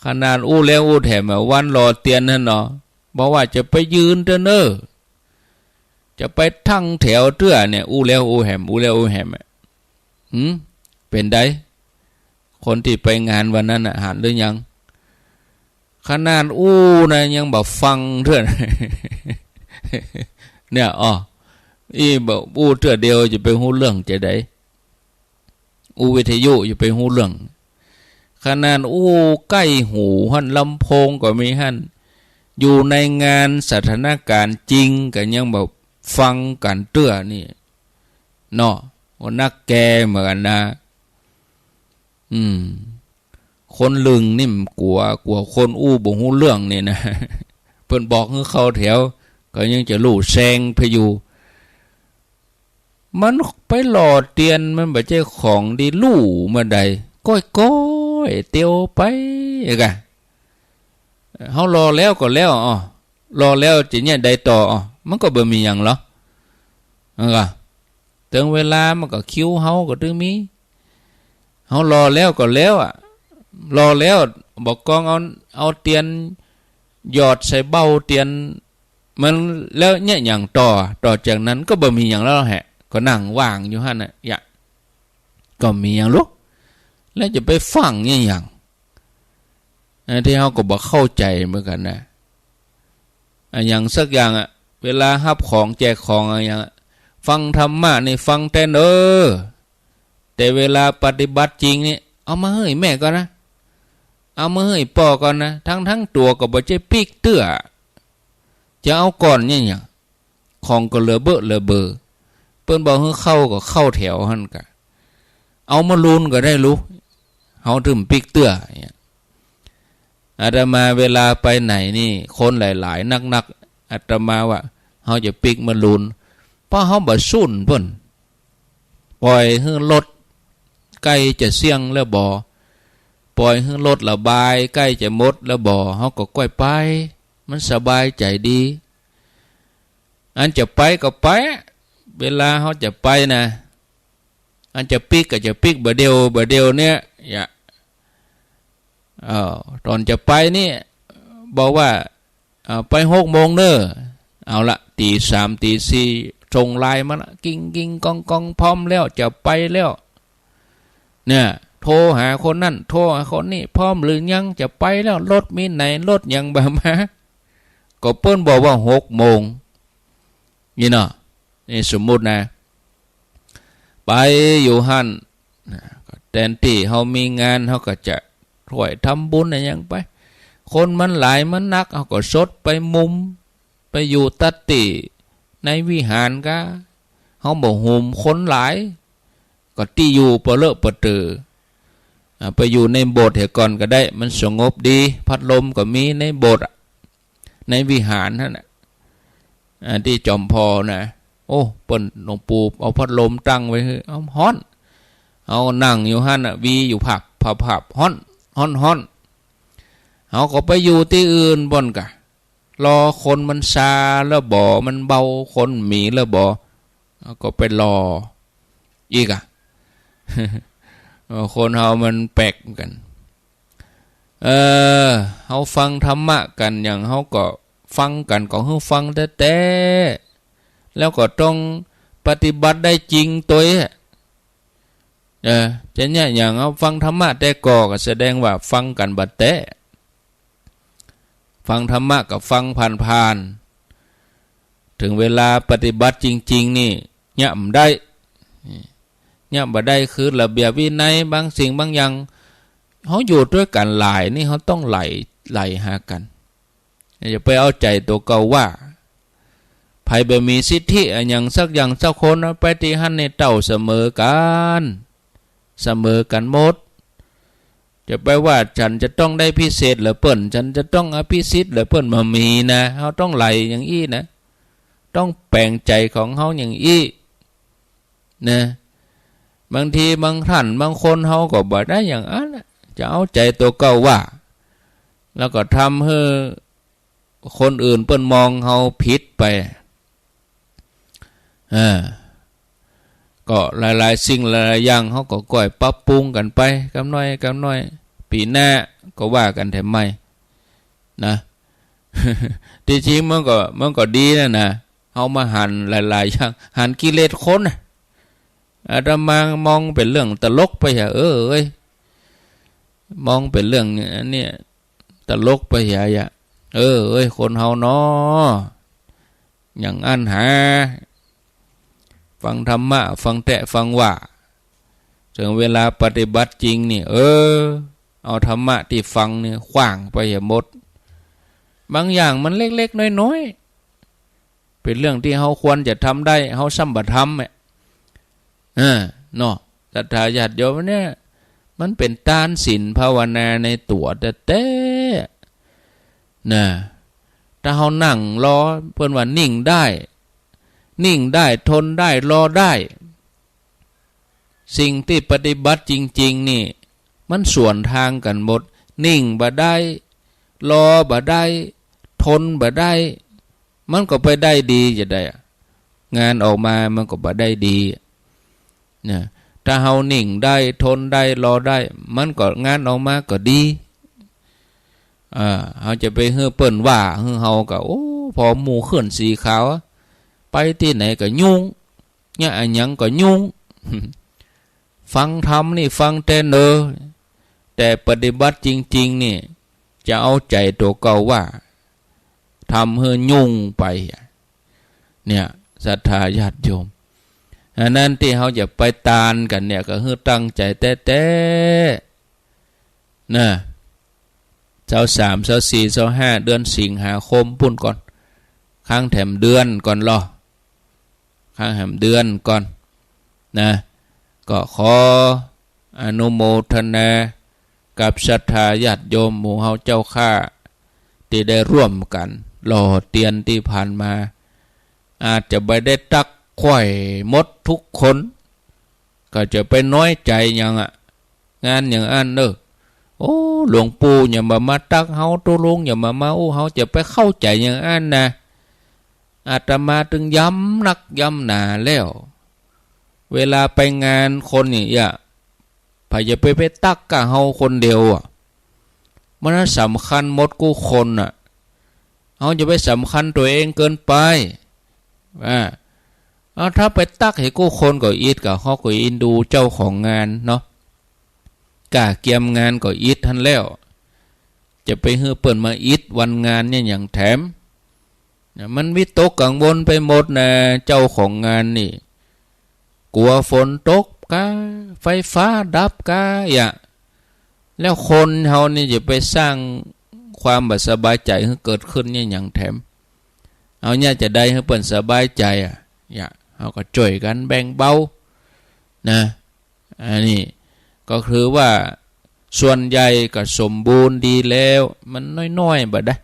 ขนาดแล้วแถมวันรอเตียนนั่นเนาะบอกว่าจะไปยืนเด้อจะไปทั้งแถวเตื้อเนี่ยแล้วแหมเป็นได้คนที่ไปงานวันนั้นหันหรือยังขนาดนะยังบ่ฟังเถื่อน เนี่ยบ่เตื้อเดียวจะไปฮู้เรื่องจะได้วิทยุจะไปฮู้เรื่องขนาดใกล้หูหั่นลำโพงก็มีหั่น อยู่ในงานสถานการณ์จริงก็ยังแบบฟังกันเตื้อนี่เนาะว่านักแกเหมือนกันนะคนลึงนี่มันกลัวคนอู้บ่ฮู้เรื่องนี่นะเพิ่นบอกให้เข้าแถวก็ยังจะลู่แซงพยูมันไปหล่อเตียนมันบ่ใช่ของดีลู่มาใดก้อยเตียวไปกะเฮารอแล้วก็แล้วรอแล้วจะเนี่ยใดต่อมันก็บ่มีหยังหรอกถึงเวลามันก็คิวเฮาก็ตึงมีเฮารอแล้วก็แล้วรอแล้วบอกกองเอาเตียนหยอดใส่เบ้าเตียนมันแล้วเนี่ยอย่างต่อจากนั้นก็บ่มีอย่างแล้วแหะก็นั่งว่างอยู่หั่นน่ะก็มีอย่างลูกแล้วจะไปฟังเนี่ยอย่างที่เฮาก็บ่เข้าใจเหมือนกันนะอย่างสักอย่างเวลารับของแจกของอย่างฟังธรรมะนี่ฟังแต่แต่เวลาปฏิบัติจริงนี่เอามาให้แม่ก่อนนะเอามาให้พ่อก่อนนะทั้งตัวก็บ่ใช่ปีกเตื้อจะเอาก่อนเนี่ยอย่างของก็เหลือเบ้อเหลือเบอเปิ้นบอกให้เข้าก็เข้าแถวหั่นกะเอามาลูนก็ได้รู้เฮาถึงปีกเตื้ออาตมาเวลาไปไหนนี่คนหลายๆนักอาตมาว่าเฮาจะปีกมาลูนเพราะเฮาบ่สุ่นเพิ่นปล่อยให้รถใกล้จะเสี่ยงแล้วบ่ปล่อยให้รถระบายใกล้จะหมดแล้วบ่เฮาก็ก้อยไปมันสบายใจดีอันจะไปก็ไปเวลาเฮาจะไปนะอันจะปิกก็จะปิกบ่เดียวเนี่ยตอนจะไปนี่บอกว่าไป6 โมงเด้อเอาละตี 3 ตี 4ส่งไลน์มาละกิ้งกองพร้อมแล้วจะไปแล้วเนี่ยโทรหาคนนั่นโทรหาคนนี้พร้อมหรือยังจะไปแล้วรถมีไหนรถยังบ่มาก็เปิ้นบอกว่า6 โมงนี่เนาะนี่สมมุตินะไปอยู่หั่นแทนที่เฮามีงานเฮาก็จะช่วยทำบุญอะไรอย่างไปคนมันหลายมันนักเฮาก็สดไปมุมไปอยู่ตัดติในวิหารกะเฮาบ่หุมคนหลายก็ที่อยู่เปเลอะเปตือไปอยู่ในโบสถ์เหก่อนก็ได้มันสงบดีพัดลมก็มีในโบสถ์ในวิหารนั่นน่ะที่จอมพอนะโอ้เปิ้นหลวงปู่เอาพัดลมตั้งไว้เอาฮ้อนเอานั่งอยู่หั่นวีอยู่ผับฮ้อนเฮาก็ไปอยู่ที่อื่นบ่นกะรอคนมันซาแล้วบ่มันเบาคนมีแล้วบ่ก็ไปรออีกคนเฮามันแปลกกันเฮาฟังธรรมะกันอย่างเฮาก็ฟังกันก็เฮาฟังแต่แล้วก็ต้องปฏิบัติได้จริงตัวจะเนี่ยอย่างเฮาฟังธรรมะแต่ก็แสดงว่าฟังกันบัดแต่ฟังธรรมะกับฟังผ่านถึงเวลาปฏิบัติจริงๆนี่ย่ำได้ย่ำบ่ได้คือระเบียบวินัยบางสิ่งบางอย่างเขาอยู่ด้วยกันหลายนี่เขาต้องไหลหากันอย่าไปเอาใจตัวเก่าว่าไผบ่มีสิทธิอย่างสักอย่างสักคนไปที่หั่นในเต้าเสมอกันหมดจะไปว่าฉันจะต้องได้พิเศษหรือเปิ้นฉันจะต้องอภิสิทธิ์หรือเปิ้นมามีนะเฮาต้องไหลอย่างอี้นะต้องแปลงใจของเฮาอย่างอี้นะบางทีบางท่านบางคนเฮาก็บ่ได้อย่างนั้นจะเอาใจตัวเก่าว่าแล้วก็ทำให้คนอื่นเปิ้นมองเฮาผิดไปก็หลายๆสิ่งหลายๆอย่างเฮาก็ก่อยปรับปรุงกันไปกำน้อยปีหน้าก็ว่ากันแถมใหม่นะที่จริงมันก็ดีนะเฮามาหันหลายๆอย่างหันกิเลสคนอาตมามองเป็นเรื่องตลกไปเอ้ยมองเป็นเรื่องนี้ตลกไปเอ้ยคนเฮาเนาะอย่างอันหาฟังธรรมะฟังแตะฟังว่าถึงเวลาปฏิบัติจริงนี่เอาธรรมะที่ฟังนี่ขว้างไปหมด บางอย่างมันเล็กๆน้อยๆเป็นเรื่องที่เขาควรจะทำได้เขาซ้ำบ่ทำเนาะศรัทธาญาติโยมเนี่ยมันเป็นทานศีลภาวนาในตัวแต่นะถ้าเขานั่งรอเพิ่นว่านิ่งได้ทนได้รอได้สิ่งที่ปฏิบัติจริงๆนี่มันส่วนทางกันหมดนิ่งบ่ได้รอบ่ได้ทนบ่ได้มันก็ไปได้ดีจะได้งานออกมามันก็บ่ได้ดีนะถ้าเฮานิ่งได้ทนได้รอได้มันก็งานออกมาก็ดีเฮาจะไปเฮือเปิ้นว่าเฮือเฮาก็โอ้พอหมู่ขึ้นสีขาวไปที่ไหนก็ยุ่งเนี่ยอันหยังก็ยุ่ง ฟังธรรมนี่ฟังแต่เนอแต่ปฏิบัติจริงๆนี่จะเอาใจตัวเก่าว่าทำให้ยุ่งไปเนี่ยศรัทธาญาติโยมอันนั้นที่เขาจะไปตานกันเนี่ยก็คือตั้งใจแต่นะเจ้า3 เจ้า4 เจ้า5เดือนสิงหาคมปุ่นก่อนข้างแถมเดือนก่อนรอข้างแถมเดือนก่อนนะก็ขออนุโมทนากับศรัทธาญาติโยมหมู่เฮาเจ้าข้าที่ได้ร่วมกันหล่อเตียนที่ผ่านมาอาจจะไม่ได้ตักไข่หมดทุกคนก็จะไปน้อยใจอย่างงานอย่างอันโอ้หลวงปู่อย่ามาตักเฮาตัวลงอย่ามาโอ้เฮาจะไปเข้าใจอย่างอันนะอาตมาถึงย้ำนักย้ำหนาแล้วเวลาไปงานคนนี่พายจะไปตักกะเฮาคนเดียวมันสำคัญหมดกูคนเฮาจะไปสำคัญตัวเองเกินไปถ้าไปตักให้กูคนก็อิดกับเฮาก็อินดูเจ้าของงานเนาะกะเกียมงานก็อิดทันแล้วจะไปเฮือเปิ่นมาอิดวันงานเนี่ยอย่างแถมมันวิตกกังวลไปหมดนะเจ้าของงานนี่กลัวฝนตกกะไฟฟ้าดับกะแล้วคนเฮานี่จะไปสร้างความบ่สบายใจให้เกิดขึ้นเนี่ยอย่างแถมเอาเนี่ยจะได้ให้เปิ้นสบายใจเฮาก็ช่วยกันแบ่งเบานะอันนี้ก็คือว่าส่วนใหญ่ก็สมบูรณ์ดีแล้วมันน้อยๆบัดได้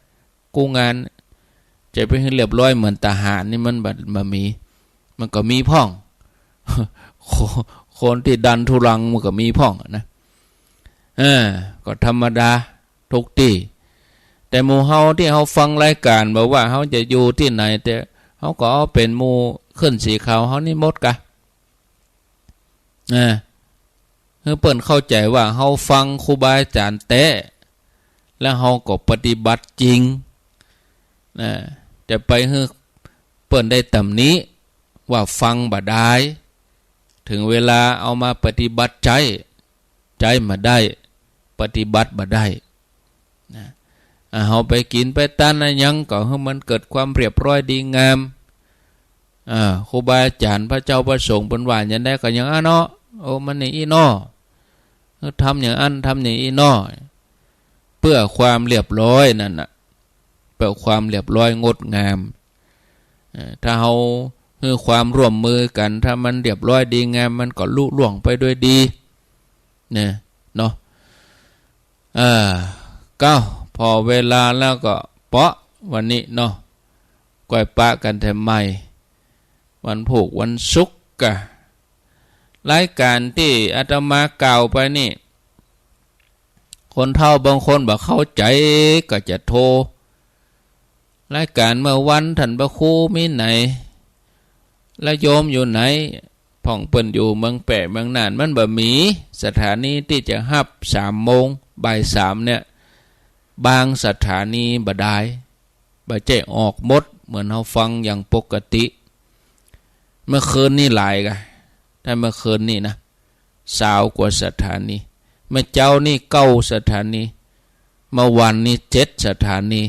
กูงานจะไปให้เรียบร้อยเหมือนทหารนี่มันบัดมามีมันก็มีพ่องคนที่ดันทุรังมันก็มีพ่องนะก็ธรรมดาทุกที่แต่หมู่เฮาที่เฮาฟังรายการบอกว่าเฮาจะอยู่ที่ไหนแต่เฮาก็เอาเป็นหมู่ขึ้นสีขาวเฮานี่หมดกะเปิ้นเข้าใจว่าเฮาฟังครูบาอาจารย์แต่แล้วเฮาก็ปฏิบัติจริงจะไปให้เปิ้นได้ตำนี้ว่าฟังบ่ได้ถึงเวลาเอามาปฏิบัติใจมาได้ปฏิบัติบ่ได้เฮาไปกินไปตานยังก็ให้มันเกิดความเรียบร้อยดีงามครูบาอาจารย์พระเจ้าประสงค์เปิ้นว่าอย่างใดก็อย่างเนาะโอ้มันนี่อีน้อทำอย่างอันทำอย่างอีน้อเพื่อความเรียบร้อยนั่นน่ะเพื่อความเรียบร้อยงดงามถ้าเฮาคือความร่วมมือกันถ้ามันเรียบร้อยดีงามมันก็ลุล่วงไปด้วยดีเนี่ยเนาะก้าวพอเวลาแล้วก็เปาะวันนี้เนาะก้อยปะกันแถมใหม่วันผูกวันศุกร์กะรายการที่อาตมากล่าวไปนี่คนเฒ่าบางคนบ่เข้าใจก็จะโทรรายการเมื่อวันท่านพระครูมีไหนและโยมอยู่ไหนพ่องเปิ้นอยู่เมืองแปะเมืองน่านมันบ่มีสถานีที่จะฮับ3 โมงบ่าย 3เนี่ยบางสถานีบ่ได้บ่ใจออกหมดเหมือนเฮาฟังอย่างปกติเมื่อคืนนี่หลายกะถ้าเมื่อคืนนี่นะ20 กว่าสถานีเมื่อเจ้านี่9 สถานีเมื่อวันนี้7 สถานี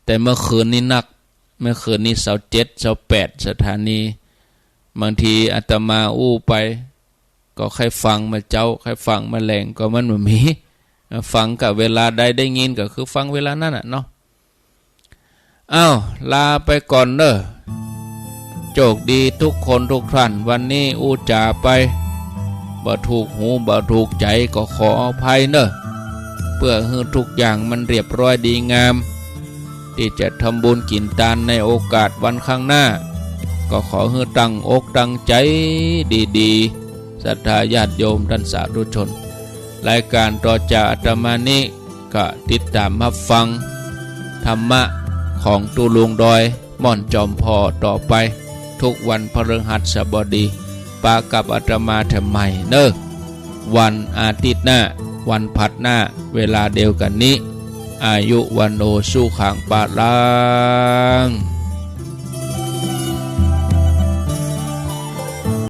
แต่เมื่อคืนนี้นักเมื่อคืนนี้27 28 สถานีบางทีอาตมาไปก็ใครฟังมาเจ้าใครฟังมาแหลงก็มันบ่มีฟังกับเวลาใดได้ยินก็คือฟังเวลานั้นน่ะเนาะ อ้าวลาไปก่อนเนอะโชคดีทุกคนทุกท่านวันนี้อูจ่าไปบ่ถูกหูบ่ถูกใจก็ขออภัยเนอะเพื่อให้ทุกอย่างมันเรียบร้อยดีงามที่จะทำบุญกินทานในโอกาสวันข้างหน้าก็ขอให้ตั้งอกตั้งใจดีๆศรัทธาญาติโยมท่านสาธุชนรายการต่อจากอาตมานี้ก็ติดตามรับฟังธรรมะของตูลุงดอยม่อนจอมพอต่อไปทุกวันพฤหัสบดีปากับอาตมาแถมใหม่เนอะวันอาทิตย์หน้าวันผัดหน้าเวลาเดียวกันนี้อายุวันโนสุขังปะลัง